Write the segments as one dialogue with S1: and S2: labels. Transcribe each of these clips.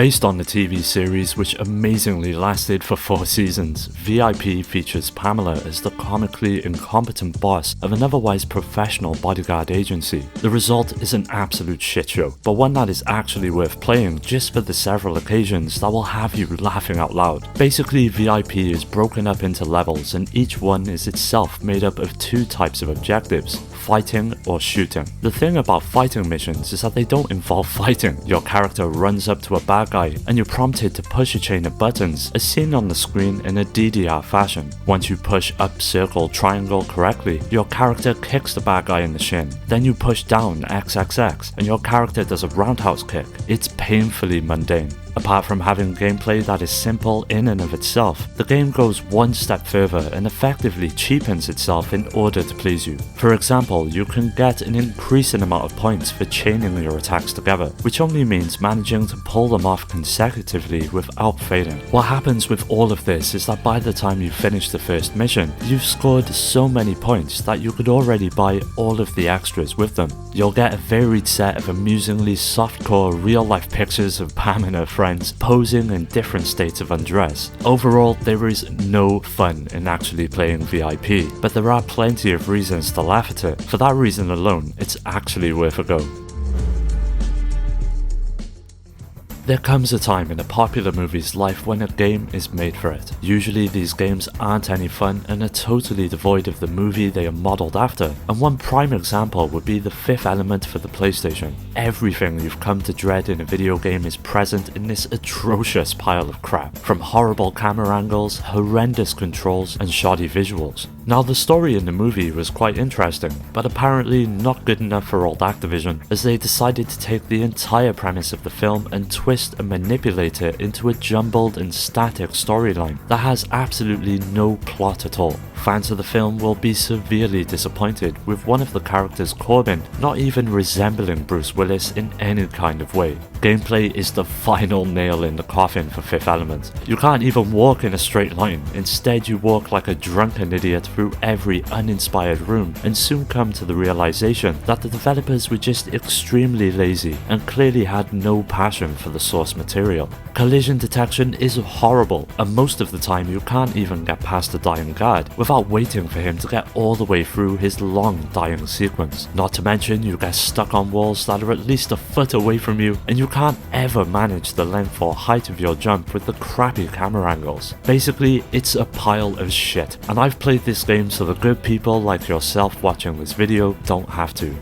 S1: Based on the TV series, which amazingly lasted for 4 seasons, VIP features Pamela as the comically incompetent boss of an otherwise professional bodyguard agency. The result is an absolute shitshow, but one that is actually worth playing just for the several occasions that will have you laughing out loud. Basically, VIP is broken up into levels, and each one is itself made up of 2 types of objectives: fighting or shooting. The thing about fighting missions is that they don't involve fighting. Your character runs up to a bad guy and you're prompted to push a chain of buttons as seen on the screen in a DDR fashion. Once you push up circle triangle correctly, your character kicks the bad guy in the shin. Then you push down XXX and your character does a roundhouse kick. It's painfully mundane. Apart from having gameplay that is simple in and of itself, the game goes one step further and effectively cheapens itself in order to please you. For example, you can get an increasing amount of points for chaining your attacks together, which only means managing to pull them off consecutively without fading. What happens with all of this is that by the time you finish the first mission, you've scored so many points that you could already buy all of the extras with them. You'll get a varied set of amusingly softcore real-life pictures of Pam and her friends posing in different states of undress. Overall, there is no fun in actually playing VIP, but there are plenty of reasons to laugh at it. For that reason alone, it's actually worth a go. There comes a time in a popular movie's life when a game is made for it. Usually these games aren't any fun and are totally devoid of the movie they are modeled after, and one prime example would be The Fifth Element for the PlayStation. Everything you've come to dread in a video game is present in this atrocious pile of crap, from horrible camera angles, horrendous controls, and shoddy visuals. Now, the story in the movie was quite interesting, but apparently not good enough for old Activision, as they decided to take the entire premise of the film and twist and manipulate it into a jumbled and static storyline that has absolutely no plot at all. Fans of the film will be severely disappointed with one of the characters, Corbin, not even resembling Bruce Willis in any kind of way. Gameplay is the final nail in the coffin for Fifth Element. You can't even walk in a straight line. Instead, you walk like a drunken idiot through every uninspired room and soon come to the realization that the developers were just extremely lazy and clearly had no passion for the source material. Collision detection is horrible, and most of the time you can't even get past the dying guard without waiting for him to get all the way through his long dying sequence. Not to mention you get stuck on walls that are at least a foot away from you, and you can't ever manage the length or height of your jump with the crappy camera angles. Basically, it's a pile of shit, and I've played this game so the good people like yourself watching this video don't have to.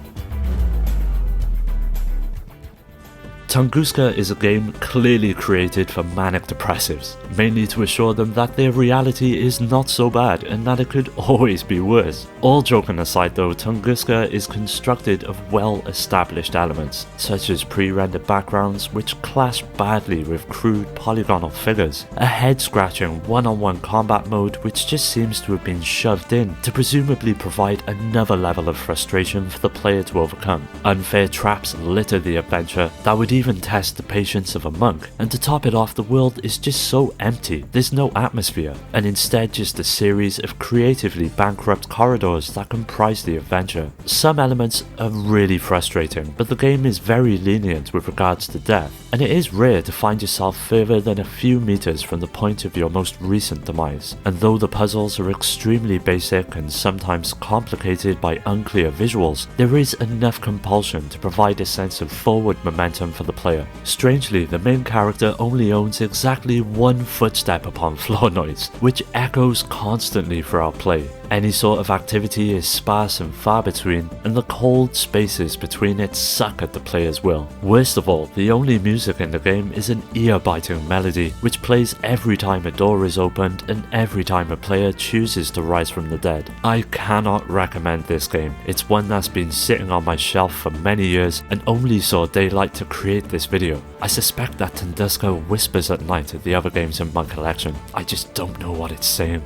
S1: Tunguska is a game clearly created for manic depressives, mainly to assure them that their reality is not so bad and that it could always be worse. All joking aside though, Tunguska is constructed of well-established elements, such as pre-rendered backgrounds which clash badly with crude polygonal figures, a head-scratching one-on-one combat mode which just seems to have been shoved in to presumably provide another level of frustration for the player to overcome. Unfair traps litter the adventure that would even test the patience of a monk, and to top it off, the world is just so empty. There's no atmosphere, and instead just a series of creatively bankrupt corridors that comprise the adventure. Some elements are really frustrating, but the game is very lenient with regards to death, and it is rare to find yourself further than a few meters from the point of your most recent demise. And though the puzzles are extremely basic and sometimes complicated by unclear visuals, there is enough compulsion to provide a sense of forward momentum for the player. Strangely, the main character only owns exactly one footstep upon floor noise, which echoes constantly throughout play. Any sort of activity is sparse and far between, and the cold spaces between it suck at the player's will. Worst of all, the only music in the game is an ear-biting melody, which plays every time a door is opened and every time a player chooses to rise from the dead. I cannot recommend this game. It's one that's been sitting on my shelf for many years and only saw daylight to create this video. I suspect that Tunguska whispers at night at the other games in my collection. I just don't know what it's saying.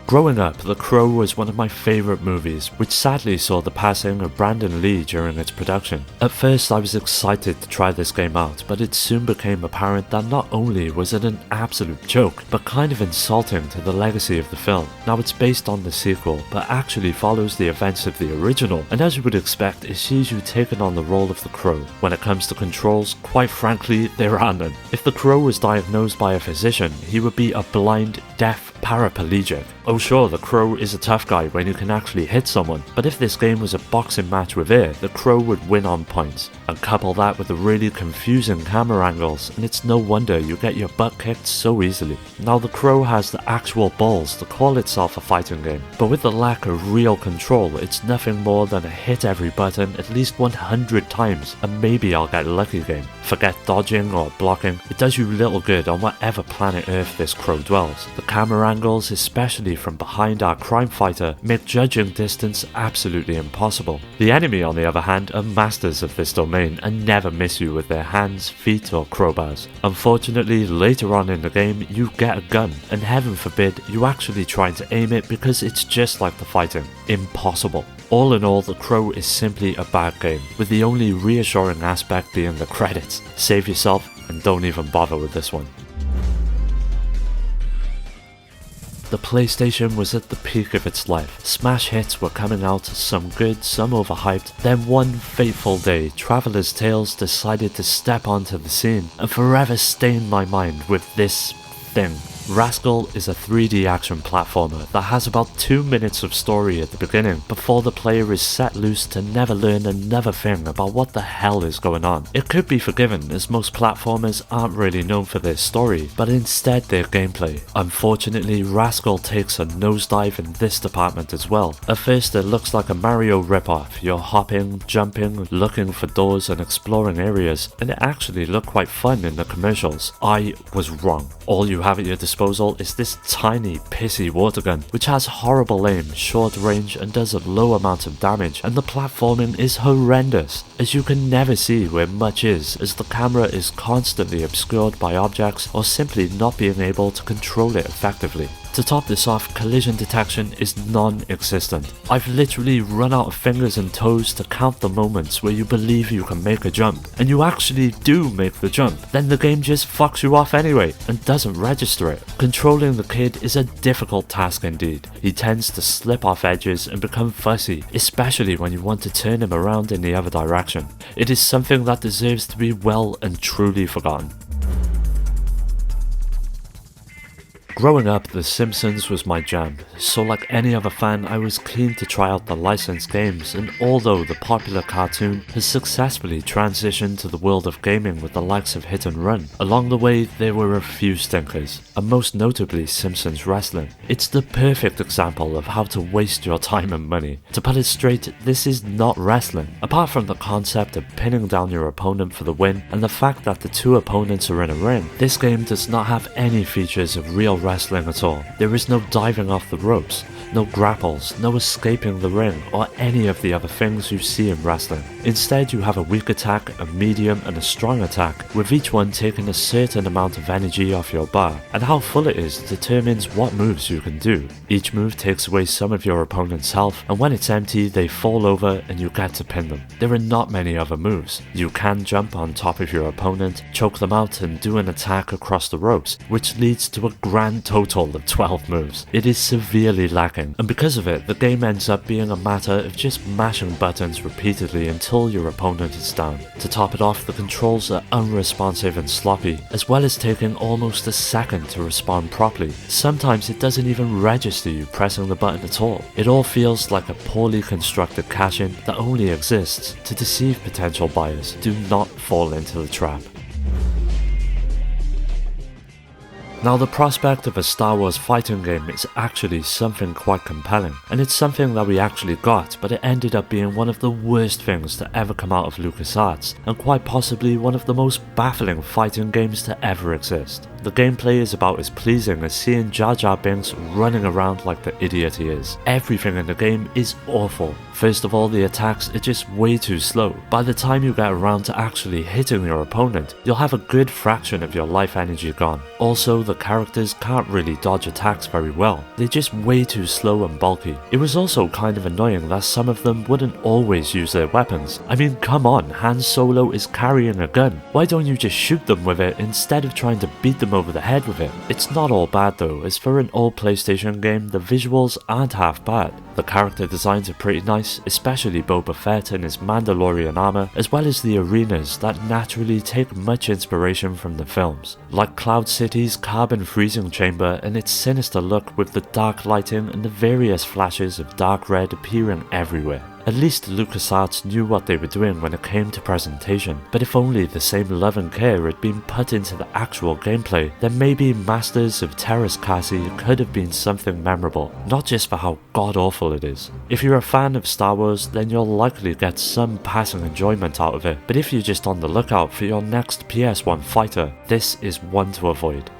S1: Growing up, The Crow was one of my favourite movies, which sadly saw the passing of Brandon Lee during its production. At first I was excited to try this game out, but it soon became apparent that not only was it an absolute joke, but kind of insulting to the legacy of the film. Now it's based on the sequel, but actually follows the events of the original, and as you would expect, it sees you taking on the role of the Crow. When it comes to controls, quite frankly, there are none. If the Crow was diagnosed by a physician, he would be a blind, deaf paraplegic. Oh sure, the Crow is a tough guy when you can actually hit someone, but if this game was a boxing match with air, the Crow would win on points. And couple that with the really confusing camera angles, and it's no wonder you get your butt kicked so easily. Now the Crow has the actual balls to call itself a fighting game, but with the lack of real control, it's nothing more than a hit every button at least 100 times, and maybe I'll get lucky game. Forget dodging or blocking, it does you little good on whatever planet Earth this Crow dwells. The camera angles, especially from behind our crime fighter, make judging distance absolutely impossible. The enemy, on the other hand, are masters of this domain and never miss you with their hands, feet or crowbars. Unfortunately, later on in the game, you get a gun, and heaven forbid you actually try to aim it because it's just like the fighting. Impossible. All in all, The Crow is simply a bad game, with the only reassuring aspect being the credits. Save yourself and don't even bother with this one. The PlayStation was at the peak of its life. Smash hits were coming out, some good, some overhyped. Then one fateful day, Traveller's Tales decided to step onto the scene and forever stain my mind with this thing. Rascal is a 3D action platformer that has about 2 minutes of story at the beginning before the player is set loose to never learn another thing about what the hell is going on. It could be forgiven as most platformers aren't really known for their story, but instead their gameplay. Unfortunately, Rascal takes a nosedive in this department as well. At first it looks like a Mario ripoff. You're hopping, jumping, looking for doors and exploring areas, and it actually looked quite fun in the commercials. I was wrong. All you have at your disposal is this tiny pissy water gun, which has horrible aim, short range and does a low amount of damage, and the platforming is horrendous, as you can never see where much is, as the camera is constantly obscured by objects or simply not being able to control it effectively. To top this off, collision detection is non-existent. I've literally run out of fingers and toes to count the moments where you believe you can make a jump, and you actually do make the jump, then the game just fucks you off anyway, and doesn't register it. Controlling the kid is a difficult task indeed. He tends to slip off edges and become fussy, especially when you want to turn him around in the other direction. It is something that deserves to be well and truly forgotten. Growing up, The Simpsons was my jam, so like any other fan, I was keen to try out the licensed games, and although the popular cartoon has successfully transitioned to the world of gaming with the likes of Hit and Run, along the way there were a few stinkers, and most notably Simpsons Wrestling. It's the perfect example of how to waste your time and money. To put it straight, this is not wrestling. Apart from the concept of pinning down your opponent for the win, and the fact that the two opponents are in a ring, this game does not have any features of real wrestling at all. There is no diving off the ropes, no grapples, no escaping the ring, or any of the other things you see in wrestling. Instead, you have a weak attack, a medium, and a strong attack, with each one taking a certain amount of energy off your bar, and how full it is determines what moves you can do. Each move takes away some of your opponent's health, and when it's empty, they fall over and you get to pin them. There are not many other moves. You can jump on top of your opponent, choke them out, and do an attack across the ropes, which leads to a grand total of 12 moves. It is severely lacking, and because of it, the game ends up being a matter of just mashing buttons repeatedly until your opponent is down. To top it off, the controls are unresponsive and sloppy, as well as taking almost a second to respond properly. Sometimes it doesn't even register you pressing the button at all. It all feels like a poorly constructed cash-in that only exists to deceive potential buyers. Do not fall into the trap. Now, the prospect of a Star Wars fighting game is actually something quite compelling, and it's something that we actually got, but it ended up being one of the worst things to ever come out of LucasArts, and quite possibly one of the most baffling fighting games to ever exist. The gameplay is about as pleasing as seeing Jar Jar Binks running around like the idiot he is. Everything in the game is awful. First of all, the attacks are just way too slow. By the time you get around to actually hitting your opponent, you'll have a good fraction of your life energy gone. Also, the characters can't really dodge attacks very well. They're just way too slow and bulky. It was also kind of annoying that some of them wouldn't always use their weapons. I mean, come on, Han Solo is carrying a gun. Why don't you just shoot them with it instead of trying to beat them over the head with it? It's not all bad though, as for an old PlayStation game, the visuals aren't half bad. The character designs are pretty nice, especially Boba Fett in his Mandalorian armor, as well as the arenas that naturally take much inspiration from the films, like Cloud City's carbon freezing chamber and its sinister look with the dark lighting and the various flashes of dark red appearing everywhere. At least LucasArts knew what they were doing when it came to presentation, but if only the same love and care had been put into the actual gameplay, then maybe Masters of Terras Kasi could have been something memorable, not just for how god-awful it is. If you're a fan of Star Wars, then you'll likely get some passing enjoyment out of it, but if you're just on the lookout for your next PS1 fighter, this is one to avoid.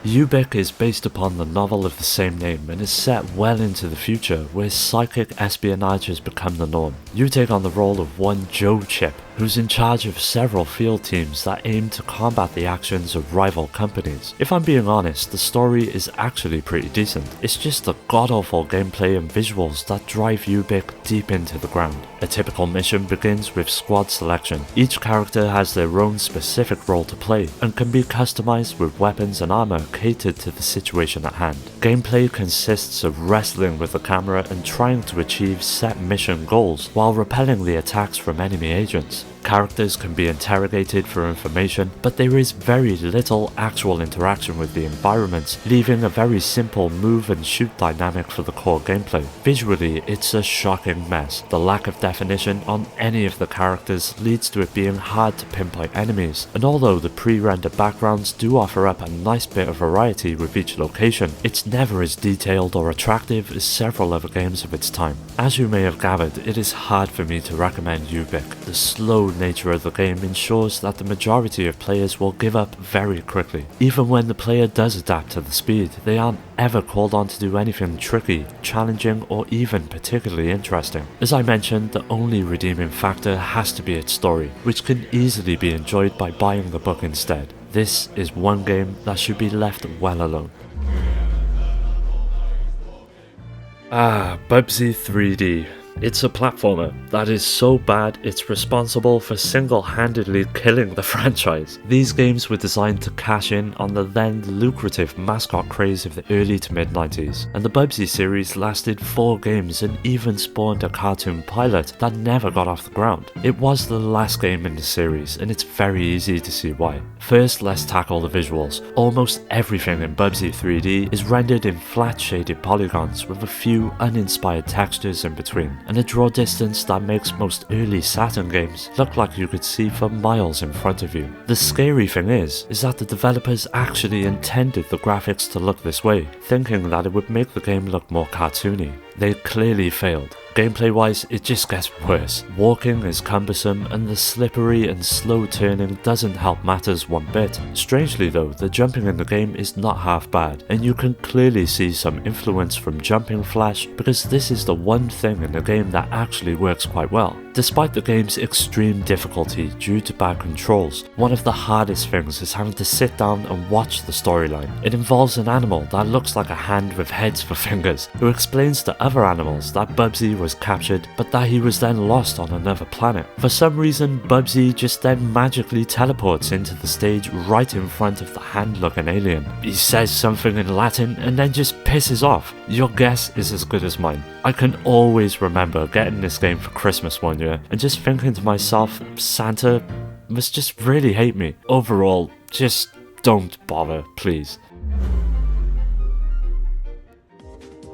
S1: Ubik is based upon the novel of the same name and is set well into the future where psychic espionage has become the norm. You take on the role of one Joe Chip, who's in charge of several field teams that aim to combat the actions of rival companies. If I'm being honest, the story is actually pretty decent. It's just the god-awful gameplay and visuals that drive Ubik deep into the ground. A typical mission begins with squad selection. Each character has their own specific role to play and can be customized with weapons and armor catered to the situation at hand. Gameplay consists of wrestling with the camera and trying to achieve set mission goals while repelling the attacks from enemy agents. Characters can be interrogated for information, but there is very little actual interaction with the environments, leaving a very simple move and shoot dynamic for the core gameplay. Visually, it's a shocking mess. The lack of definition on any of the characters leads to it being hard to pinpoint enemies, and although the pre-rendered backgrounds do offer up a nice bit of variety with each location, it's never as detailed or attractive as several other games of its time. As you may have gathered, it is hard for me to recommend Ubik. The slow nature of the game ensures that the majority of players will give up very quickly. Even when the player does adapt to the speed, they aren't ever called on to do anything tricky, challenging, or even particularly interesting. As I mentioned, the only redeeming factor has to be its story, which can easily be enjoyed by buying the book instead. This is one game that should be left well alone. Bubsy 3D. It's a platformer that is so bad it's responsible for single-handedly killing the franchise. These games were designed to cash in on the then lucrative mascot craze of the early to mid-90s, and the Bubsy series lasted 4 games and even spawned a cartoon pilot that never got off the ground. It was the last game in the series, and it's very easy to see why. First, let's tackle the visuals. Almost everything in Bubsy 3D is rendered in flat shaded polygons with a few uninspired textures in between, and a draw distance that makes most early Saturn games look like you could see for miles in front of you. The scary thing is that the developers actually intended the graphics to look this way, thinking that it would make the game look more cartoony. They clearly failed. Gameplay wise, it just gets worse. Walking is cumbersome and the slippery and slow turning doesn't help matters one bit. Strangely though, the jumping in the game is not half bad, and you can clearly see some influence from Jumping Flash because this is the one thing in the game that actually works quite well. Despite the game's extreme difficulty due to bad controls, one of the hardest things is having to sit down and watch the storyline. It involves an animal that looks like a hand with heads for fingers, who explains to other animals that Bubsy was captured, but that he was then lost on another planet. For some reason, Bubsy just then magically teleports into the stage right in front of the hand-looking alien. He says something in Latin and then just pisses off. Your guess is as good as mine. I can always remember getting this game for Christmas one year and just thinking to myself, Santa must just really hate me. Overall, just don't bother, please.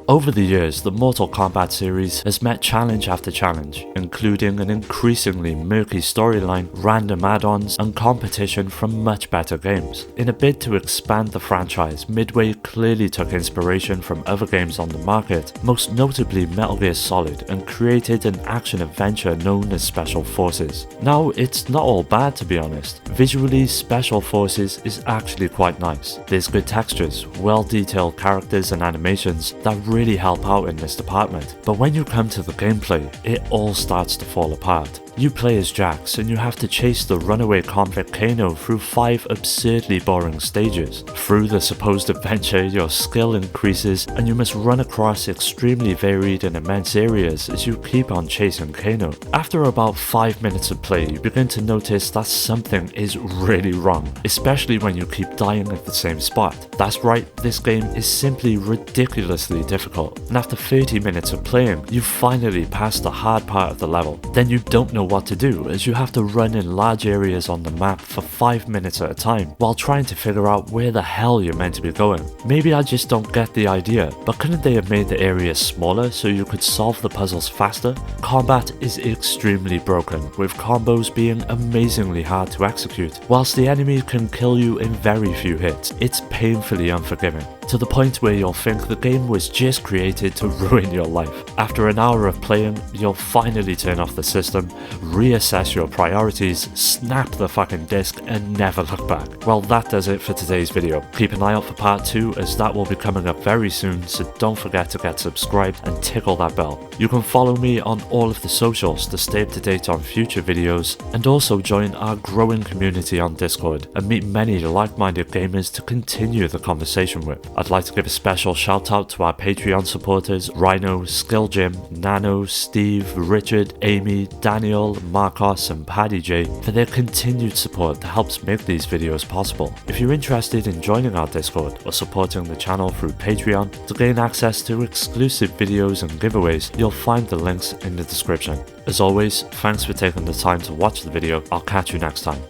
S1: Over the years, the Mortal Kombat series has met challenge after challenge, including an increasingly murky storyline, random add-ons, and competition from much better games. In a bid to expand the franchise, Midway clearly took inspiration from other games on the market, most notably Metal Gear Solid, and created an action-adventure known as Special Forces. Now, it's not all bad to be honest. Visually, Special Forces is actually quite nice. There's good textures, well-detailed characters and animations that really help out in this department. But when you come to the gameplay, it all starts to fall apart. You play as Jax and you have to chase the runaway convict Kano through 5 absurdly boring stages. Through the supposed adventure, your skill increases and you must run across extremely varied and immense areas as you keep on chasing Kano. After about 5 minutes of play, you begin to notice that something is really wrong, especially when you keep dying at the same spot. That's right, this game is simply ridiculously difficult, and after 30 minutes of playing, you finally pass the hard part of the level. Then you don't know what to do as you have to run in large areas on the map for 5 minutes at a time while trying to figure out where the hell you're meant to be going. Maybe I just don't get the idea, but couldn't they have made the areas smaller so you could solve the puzzles faster? Combat is extremely broken, with combos being amazingly hard to execute, whilst the enemy can kill you in very few hits. It's painfully unforgiving, to the point where you'll think the game was just created to ruin your life. After an hour of playing, you'll finally turn off the system, reassess your priorities, snap the fucking disc, and never look back. Well, that does it for today's video. Keep an eye out for part 2 as that will be coming up very soon, so don't forget to get subscribed and tickle that bell. You can follow me on all of the socials to stay up to date on future videos, and also join our growing community on Discord and meet many like-minded gamers to continue the conversation with. I'd like to give a special shout out to our Patreon supporters Rhino, Skill Jim, Nano, Steve, Richard, Amy, Daniel, Marcos and Paddy J for their continued support that helps make these videos possible. If you're interested in joining our Discord or supporting the channel through Patreon to gain access to exclusive videos and giveaways, you'll find the links in the description. As always, thanks for taking the time to watch the video. I'll catch you next time.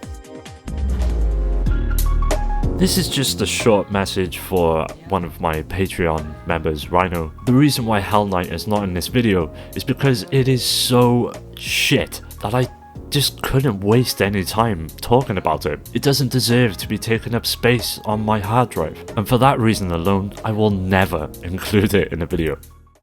S1: This is just a short message for one of my Patreon members, Rhino. The reason why Hell Knight is not in this video is because it is so shit that I just couldn't waste any time talking about it. It doesn't deserve to be taking up space on my hard drive, and for that reason alone, I will never include it in a video.